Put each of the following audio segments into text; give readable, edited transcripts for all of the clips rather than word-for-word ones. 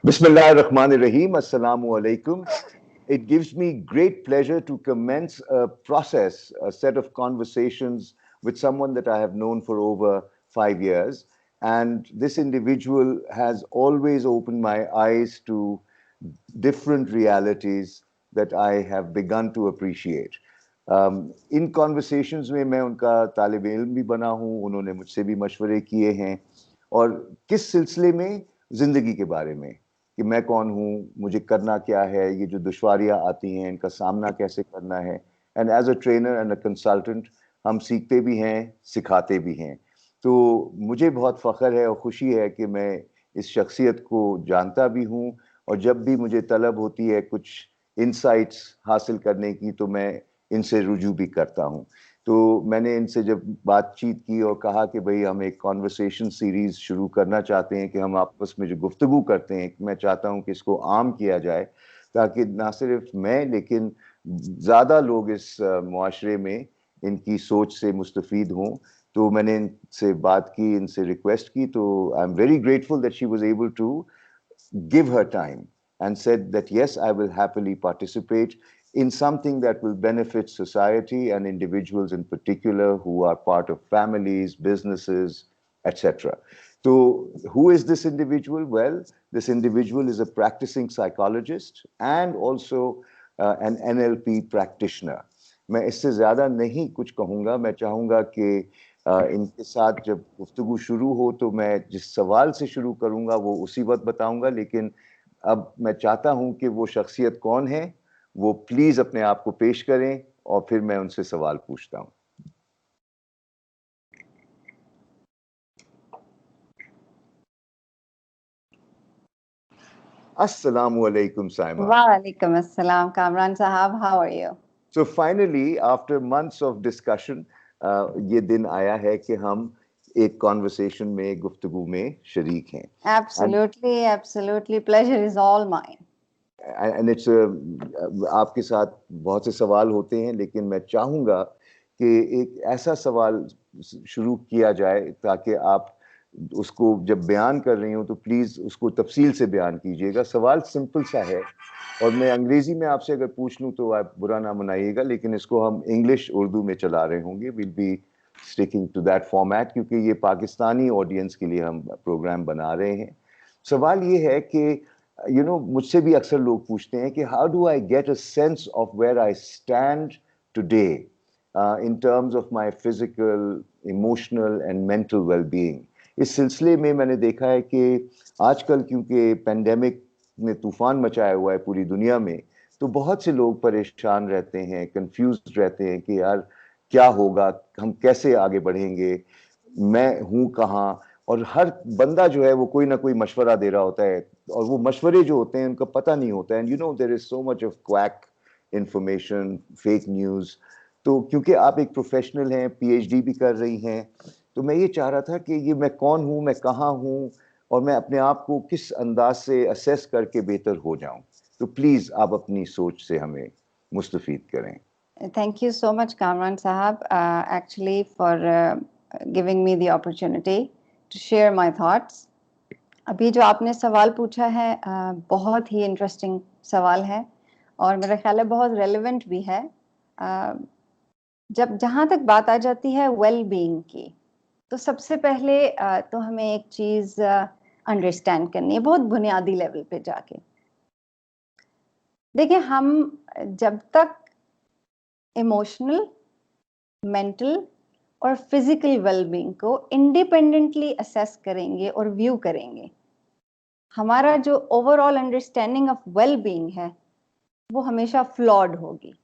Bismillahirrahmanirrahim. Assalamu alaikum. It gives me great pleasure to commence a process, a set of conversations with someone that I have known for over 5 years. And this individual has always opened my eyes to different realities that I have begun to appreciate. In conversations में मैं उनका तालिब इल्म भी बना हूँ, उन्होंने मुझसे भी मशवरे किए हैं और किस सिलसिले में, ज़िंदगी के बारे में कि मैं कौन हूँ, मुझे करना क्या है, ये जो दुश्वारियाँ आती हैं इनका सामना कैसे करना है। And as a trainer and a consultant हम सीखते भी हैं, सिखाते भी हैं। तो मुझे बहुत फ़ख्र है और ख़ुशी है कि मैं इस शख्सियत को जानता भी हूँ और जब भी मुझे तलब होती है कुछ इंसाइट्स हासिल करने की तो मैं इनसे रुजू भी करता हूँ। तो मैंने इनसे जब बातचीत की और कहा कि भाई हम एक कॉन्वर्सेशन सीरीज़ शुरू करना चाहते हैं कि हम आपस में जो गुफ्तगू करते हैं, मैं चाहता हूँ कि इसको आम किया जाए ताकि ना सिर्फ मैं लेकिन ज़्यादा लोग इस मुआशरे में इनकी सोच से मुस्तफ़ीद हों। तो मैंने इनसे बात की, इनसे रिक्वेस्ट की, तो I am very grateful that she was able to give her time and said that yes, I will happily participate in something that will benefit society and individuals in particular who are part of families, businesses, etc. So who is this individual? Well, this individual is a practicing psychologist and also an NLP practitioner. मैं इससे ज़्यादा नहीं कुछ कहूँगा। मैं चाहूँगा कि इनके साथ जब गुफ्तगू शुरू हो तो मैं जिस सवाल से शुरू करूँगा वो उसी वक्त बताऊँगा, लेकिन अब मैं चाहता हूँ कि वो शख्सियत कौन है वो प्लीज़ अपने आप को पेश करें और फिर मैं उनसे सवाल पूछता हूँ। Assalamu alaikum, Syma. Walaikum assalam, Kamran Sahab. How are you? So finally, after months of discussion, ये दिन आया है कि हम एक कॉन्वर्सेशन में, गुफ्तगू में शरीक हैं। Absolutely, absolutely. Pleasure is all mine. And it's आपके साथ बहुत से सवाल होते हैं, लेकिन मैं चाहूँगा कि एक ऐसा सवाल शुरू किया जाए ताकि आप उसको जब बयान कर रही हो तो प्लीज़ उसको तफसील से बयान कीजिएगा। सवाल सिंपल सा है और मैं अंग्रेज़ी में आपसे अगर पूछ लूँ तो आप बुरा ना मनाइएगा, लेकिन इसको हम इंग्लिश उर्दू में चला रहे होंगे। Will be sticking to that format क्योंकि ये पाकिस्तानी ऑडियंस के लिए हम प्रोग्राम बना रहे हैं। सवाल ये है कि मुझसे भी अक्सर लोग पूछते हैं कि how do I get a sense of where I stand today in terms of my physical, emotional and mental wellbeing. इस सिलसिले में मैंने देखा है कि आजकल क्योंकि पेंडेमिक ने तूफान मचाया हुआ है पूरी दुनिया में, तो बहुत से लोग परेशान रहते हैं, कंफ्यूज्ड रहते हैं कि यार क्या होगा, हम कैसे आगे बढ़ेंगे, मैं हूँ कहाँ। और हर बंदा जो है वो कोई ना कोई मशवरा दे रहा होता है और वो मशवरे जो होते हैं उनका पता नहीं होता है। And there is so much of quack information, fake news. तो क्योंकि आप एक प्रोफेशनल हैं, पीएचडी भी कर रही हैं, तो मैं ये चाह रहा था कि ये मैं कौन हूँ, मैं कहाँ हूँ और मैं अपने आप को किस अंदाज से असेस करके बेहतर हो जाऊँ। तो प्लीज़ आप अपनी सोच से हमें मुस्तफीद करें। Thank you so much, Kamran Sahab, actually for giving me the opportunity to share my thoughts. अभी जो आपने सवाल पूछा है बहुत ही इंटरेस्टिंग सवाल है और मेरा ख्याल है बहुत रेलेवेंट भी है। जब जहाँ तक बात आ जाती है वेल बीइंग की, तो सबसे पहले तो हमें एक चीज़ अंडरस्टैंड करनी है बहुत बुनियादी लेवल पे जाके। देखिए, हम जब तक इमोशनल, मेंटल और फिजिकल वेलबीइंग को इंडिपेंडेंटली असेस करेंगे और व्यू करेंगे, हमारा जो ओवरऑल अंडरस्टैंडिंग ऑफ वेलबीइंग है वो हमेशा फ्लॉड होगी।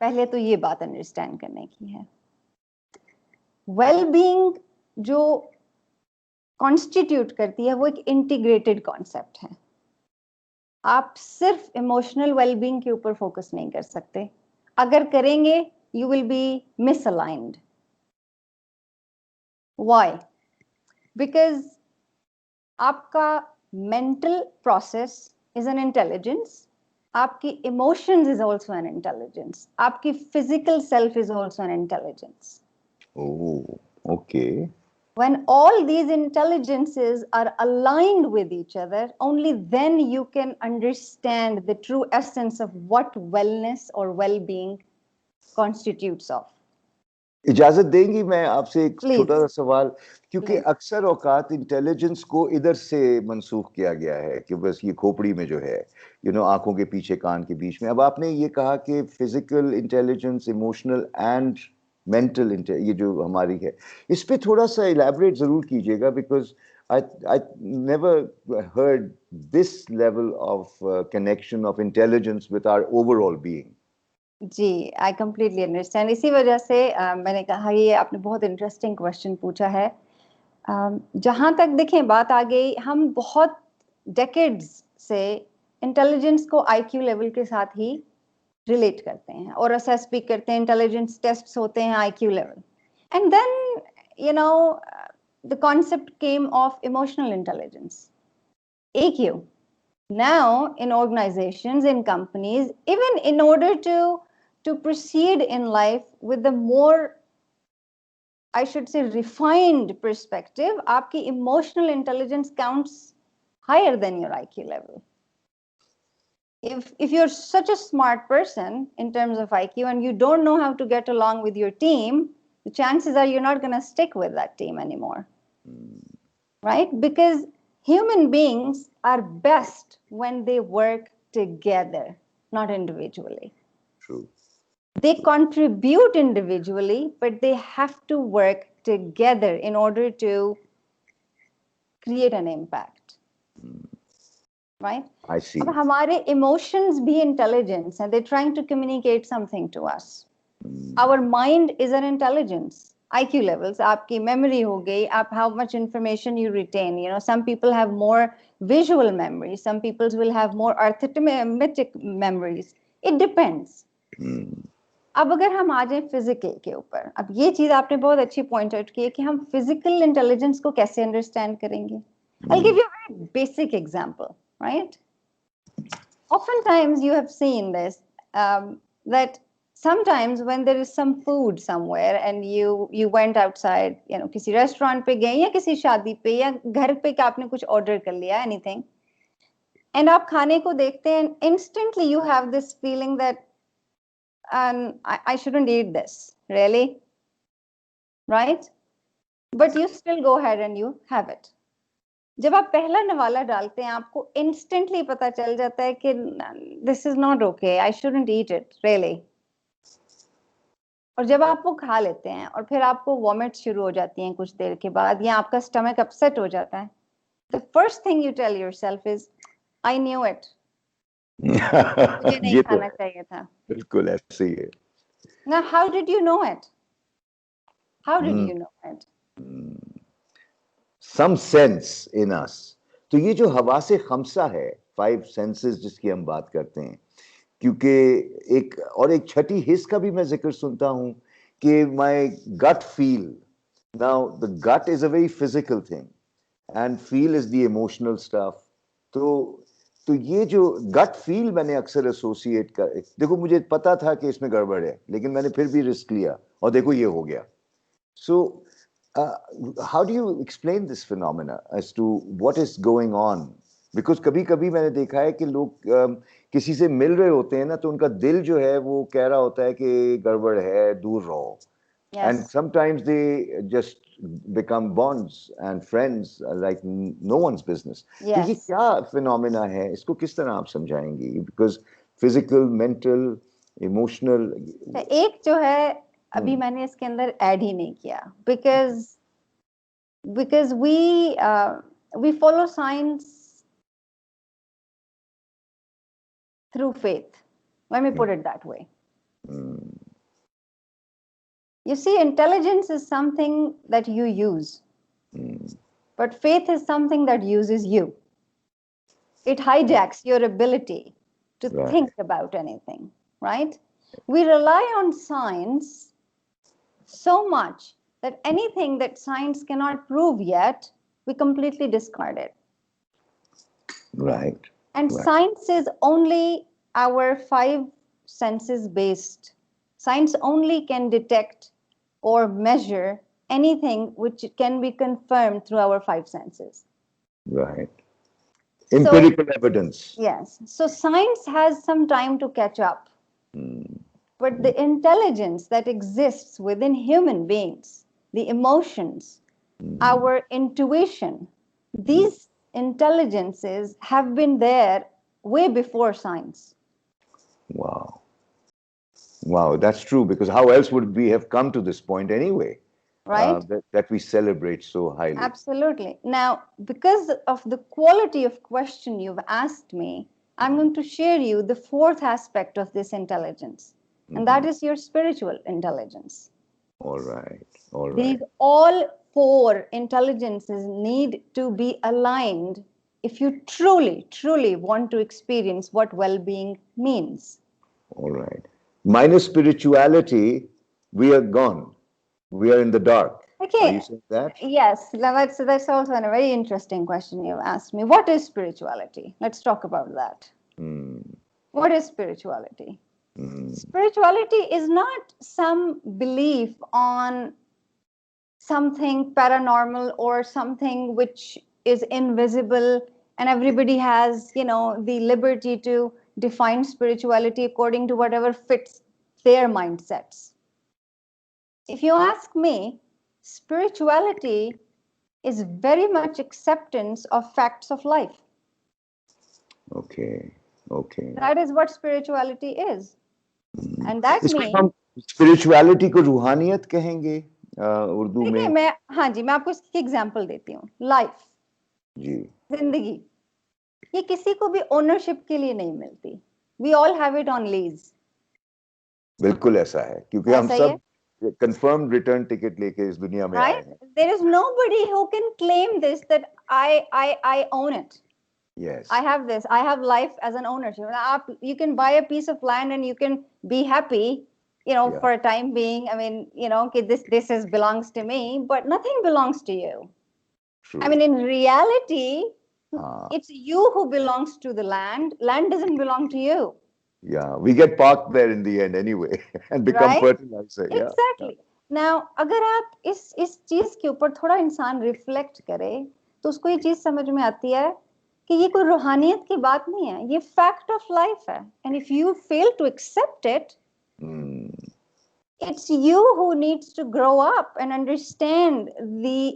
पहले तो ये बात अंडरस्टैंड करने की है। वेलबीइंग जो कॉन्स्टिट्यूट करती है वो एक इंटीग्रेटेड कॉन्सेप्ट है। आप सिर्फ इमोशनल वेलबीइंग के ऊपर फोकस नहीं कर सकते। अगर करेंगे you will be misaligned. Why? Because आपका mental process is an intelligence, आपकी emotions is also an intelligence, आपकी physical self is also an intelligence. Oh, okay. When all these intelligences are aligned with each other, only then you can understand the true essence of what wellness or well-being constitutes of. इजाजत देंगी मैं आपसे एक छोटा Please, सा सवाल, क्योंकि please. अक्सर औकात इंटेलिजेंस को इधर से मंसूख किया गया है कि बस ये खोपड़ी में जो है, आंखों के पीछे कान के बीच में। अब आपने ये कहा कि physical intelligence, emotional and mental, ये जो हमारी है, इस पे थोड़ा सा इलैबोरेट जरूर कीजिएगा, because I never heard this level of connection of intelligence with our overall being. जी, आई कंप्लीटली अंडरस्टैंड। इसी वजह से मैंने कहा ये आपने बहुत इंटरेस्टिंग क्वेश्चन पूछा है। जहाँ तक देखें बात आ गई, हम बहुत डेकेड्स से इंटेलिजेंस को आईक्यू लेवल के साथ ही रिलेट करते हैं और असेस भी करते हैं। इंटेलिजेंस टेस्ट्स होते हैं IQ level, and then the concept came of emotional intelligence, EQ. Now in organizations, in companies, even in order to proceed in life with the more, I should say, refined perspective, आपकी emotional intelligence counts higher than your IQ level. If you're such a smart person in terms of IQ and you don't know how to get along with your team, the chances are you're not going to stick with that team anymore. Right? Because human beings are best when they work together, not individually. True. They contribute individually, but they have to work together in order to create an impact. Right? I see. अब हमारे emotions भी intelligence हैं. They're trying to communicate something to us. Our mind is an intelligence. IQ levels, आपकी memory हो गई, आप how much information you retain. Some people have more visual memory, some people will have more arithmetic memories. It depends. अब अगर हम आ जाए physical के ऊपर, अब ये चीज आपने बहुत अच्छी पॉइंट आउट की है कि हम फिजिकल इंटेलिजेंस को कैसे अंडरस्टैंड करेंगे. I'll give you a very basic example, right? Oftentimes you have seen this, that sometimes when there is some food somewhere and you went outside, किसी रेस्टोरेंट पे गए या किसी शादी पे या घर पे कि आपने कुछ ऑर्डर कर लिया, anything, and आप खाने को देखते हैं, instantly you have this feeling that I shouldn't eat this, really, right? But you still go ahead and you have it. जब आप पहला नवाला डालते हैं, आपको instantly पता चल जाता है कि this is not okay, I shouldn't eat it, really. और जब आप वो खा लेते हैं और फिर आपको वॉमिट शुरू हो जाती हैं कुछ देर के बाद, या आपका स्टमक अपसेट हो जाता है, the first thing you tell yourself is, I knew it. मुझे नहीं खाना चाहिए था. बिल्कुल ऐसे ही है. Now, how did you know it? How did you know it? Some sense in us. तो ये जो हवासे खमसा है, 5 senses जिसकी हम बात करते हैं, क्योंकि एक छठी हिस्स का भी मैं जिक्र सुनता हूं कि my gut feel. Now the gut is a very physical thing and feel is the emotional stuff. तो ये जो gut feel मैंने अक्सर एसोसिएट कर, देखो मुझे पता था कि इसमें गड़बड़ है, लेकिन मैंने फिर भी रिस्क लिया और देखो ये हो गया. So how do you explain this phenomena as to what is going on? Because कभी-कभी मैंने देखा है कि लोग किसी से मिल रहे होते हैं ना, तो उनका दिल जो है वो कह रहा होता है कि गड़बड़ है, दूर रहो. Yes. And sometimes they just become bonds and friends like no one's business. Yes. तो ये क्या phenomena है, इसको किस तरह आप समझाएंगी? Because physical, mental, emotional. एक जो है अभी मैंने इसके अंदर ऐड ही नहीं किया, because we follow science through faith. Let me put it that way. You see, intelligence is something that you use, but faith is something that uses you. It hijacks your ability to think about anything, right? We rely on science so much that anything that science cannot prove yet, we completely discard it. Right. And science is only our 5 senses based. Science only can detect or measure anything which can be confirmed through our five senses. Right. Empirical evidence. Yes. So science has some time to catch up. But the intelligence that exists within human beings, the emotions, our intuition, these intelligences have been there way before science. Wow. Wow, that's true, because how else would we have come to this point anyway? Right? That we celebrate so highly. Absolutely. Now, because of the quality of question you've asked me, I'm going to share you the fourth aspect of this intelligence, and that is your spiritual intelligence. All right. All right. These all four intelligences need to be aligned if you truly, truly want to experience what well-being means. All right. Minus spirituality, we are gone. We are in the dark. Okay. Are you saying that? Yes, that's also a very interesting question you asked me. What is spirituality? Let's talk about that. What is spirituality? Spirituality is not some belief on something paranormal or something which is invisible, and everybody has, the liberty to define spirituality according to whatever fits their mindsets. If you ask me, spirituality is very much acceptance of facts of life. Okay. Okay. That is what spirituality is. And that means हम spirituality को रूहानियत कहेंगे उर्दू देखिए में? मैं आपको इसकी example देती हूँ. लाइफ, जी, जिंदगी, ये किसी को भी ओनरशिप के लिए नहीं मिलती. We all have it on lease. बिल्कुल ऐसा है, क्योंकि हम सब कंफर्म्ड रिटर्न टिकट लेके इस दुनिया में आए हैं. There is nobody who can claim this that I own it. Yes. I have this. I have life as an ownership. You can buy a piece of land and you can be happy, for a time being. I mean, this belongs to me, but nothing belongs to you. True. I mean, in reality, it's you who belongs to the land. Land doesn't belong to you. Yeah, we get parked there in the end anyway and become fertilizer. Yeah. Exactly. Now, अगर आप इस चीज के ऊपर थोड़ा इंसान reflect करे, तो उसको ये चीज समझ में आती है कि ये कोई रूहानियत की बात नहीं है, ये फैक्ट ऑफ लाइफ है. And if you fail to accept it, it's you who needs to grow up and understand the